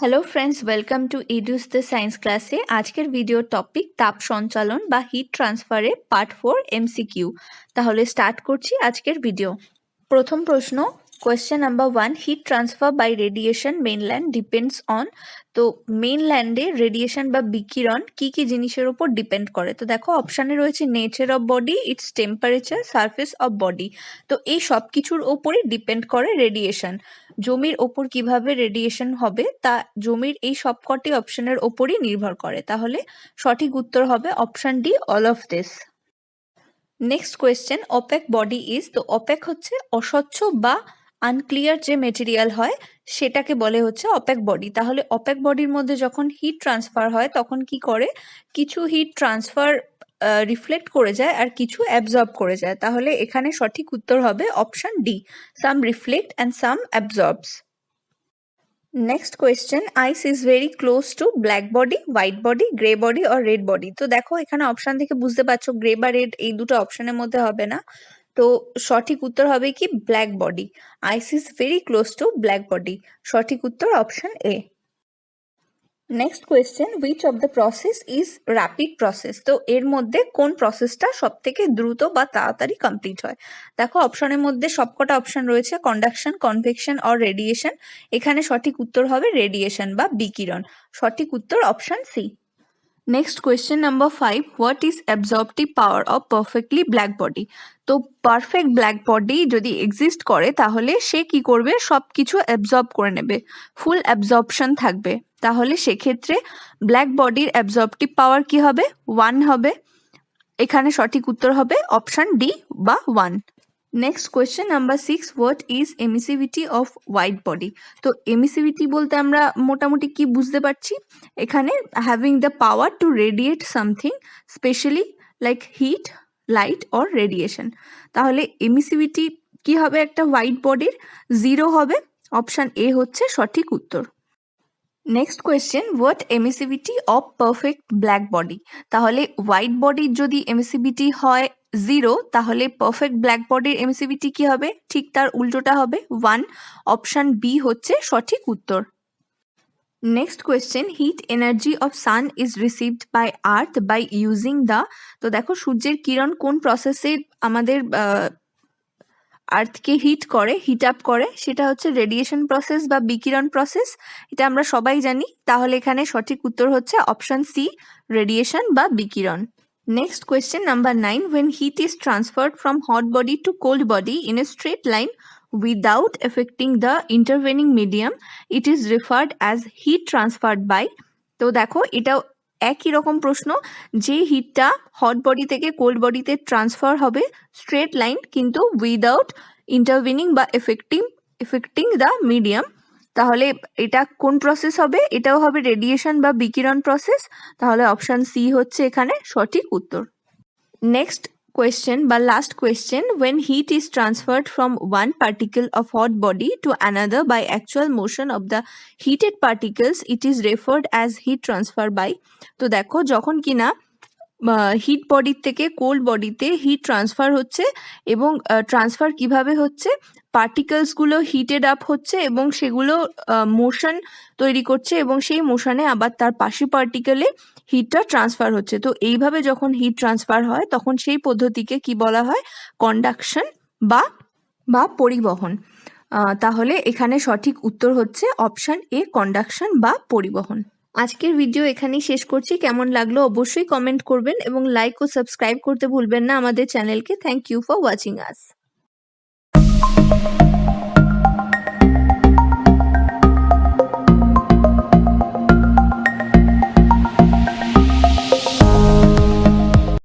Hello friends, welcome to Edus the science ক্লাসে। আজকের video topic তাপ সঞ্চালন বা হিট ট্রান্সফারে পার্ট 4 এমসিকিউ। তাহলে স্টার্ট করছি আজকের ভিডিও। প্রথম প্রশ্ন, question number 1, heat transfer by radiation mainland depends on. তো মেইনল্যান্ডে রেডিয়েশন বা বিকিরণ কি কি জিনিসের উপর ডিপেন্ড করে? তো দেখো অপশানে রয়েছে nature of body, it's temperature, surface of body. তো এই সব কিছুর ওপরই ডিপেন্ড করে রেডিয়েশন। জমির ওপর কিভাবে রেডিয়েশন হবে তা জমির এই সবকটি অপশনের ওপরই নির্ভর করে। তাহলে সঠিক উত্তর হবে option D, all of this. Next question, opaque body is. তো অপেক হচ্ছে অস্বচ্ছ বা আনক্লিয়ার যে মেটেরিয়াল হয় সেটাকে বলে হচ্ছে অপেক বডি। তাহলে অপেক বডির মধ্যে যখন হিট ট্রান্সফার হয় তখন কি করে, কিছু হিট ট্রান্সফার রিফ্লেক্ট করে যায় আর কিছু অ্যাবজর্ব করে যায়। তাহলে এখানে সঠিক উত্তর হবে option D, some reflect and some absorbs. Next question, ice is very close to black body, white body, grey body or red body. তো দেখো এখানে অপশন থেকে বুঝতে পারছো গ্রে বা রেড এই দুটো অপশনের মধ্যে হবে না। তো সঠিক উত্তর হবে কি black body. Ice is very close to black body. সঠিক উত্তর option A. Next question, which of the process is rapid process. তো এর মধ্যে কোন প্রসেসটা সব থেকে দ্রুত বা তাড়াতাড়ি কমপ্লিট হয়? দেখো অপশনের মধ্যে সবকটা অপশন রয়েছে, কন্ডাকশন, কনভেকশন অর রেডিয়েশন। এখানে সঠিক উত্তর হবে রেডিয়েশন বা বিকিরণ। সঠিক উত্তর option C. Next question number 5, what is absorptive power of perfectly black body. তো পারফেক্ট ব্ল্যাক বডি যদি এক্সিস্ট করে তাহলে সে কি করবে, সব কিছু অ্যাবজর্ব করে নেবে, ফুল অ্যাবজর্পশন থাকবে। তাহলে সেক্ষেত্রে ব্ল্যাক বডির অ্যাবজর্পটিভ পাওয়ার কি হবে, 1 হবে। এখানে সঠিক উত্তর হবে অপশন ডি বা 1। Next question number 6, what is emissivity of white body. তো এমিসিভিটি বলতে আমরা মোটামুটি কি বুঝতে পারছি, এখানে having the power to radiate something specially like heat, light or radiation. তাহলে এমিসিভিটি কি হবে একটা হোয়াইট বডির, 0 হবে। অপশন এ হচ্ছে সঠিক উত্তর। Next question, what emissivity of perfect black body. তাহলে হোয়াইট বডির যদি এমিসিভিটি হয় 0, তাহলে পারফেক্ট ব্ল্যাক বডির এমিসিভিটি কি হবে, ঠিক তার উল্টোটা হবে 1। অপশন বি হচ্ছে সঠিক উত্তর। Next question, heat energy of sun is received by earth by using the. তো দেখো সূর্যের কিরণ কোন প্রসেসে আমাদের আর্থকে হিট আপ করে, সেটা হচ্ছে রেডিয়েশন প্রসেস বা বিকিরণ প্রসেস। এটা আমরা সবাই জানি। তাহলে এখানে সঠিক উত্তর হচ্ছে অপশন সি, রেডিয়েশন বা বিকিরণ। Next question number 9, when heat is transferred from hot body to cold body in a straight line without affecting the intervening medium, it is referred as heat transferred by। তো দেখো এটাও একই রকম প্রশ্ন, যে হিটটা হট বডি থেকে cold বডিতে ট্রান্সফার হবে স্ট্রেট লাইন কিন্তু উইদাউট ইন্টারভিনিং বা এফেক্টিং দ্য মিডিয়াম, তাহলে এটা কোন প্রসেস হবে, এটাও হবে রেডিয়েশন বা বিকিরণ প্রসেস। তাহলে অপশন সি হচ্ছে এখানে সঠিক উত্তর। নেক্সট কোয়েশ্চেন বা last question, when heat is transferred from one particle of hot body to another by actual motion of the heated particles, it is referred as heat transfer by। তো দেখো যখন কিনা hit বডির থেকে cold বডিতে heat transfer হচ্ছে এবং transfer কিভাবে হচ্ছে, পার্টিকেলসগুলো হিটেড আপ হচ্ছে এবং সেগুলো মোশন তৈরি করছে এবং সেই মোশনে আবার তার পাশে পার্টিকেলে হিটটা ট্রান্সফার হচ্ছে। তো এইভাবে যখন হিট ট্রান্সফার হয় তখন সেই পদ্ধতিকে কি বলা হয়, কন্ডাকশন বা পরিবহন। তাহলে এখানে সঠিক উত্তর হচ্ছে অপশন এ, কন্ডাকশন বা পরিবহন। আজকের ভিডিও এখানেই শেষ করছি। কেমন লাগলো অবশ্যই কমেন্ট করবেন এবং লাইক ও সাবস্ক্রাইব করতে ভুলবেন না আমাদের চ্যানেলকে। Thank you for watching us.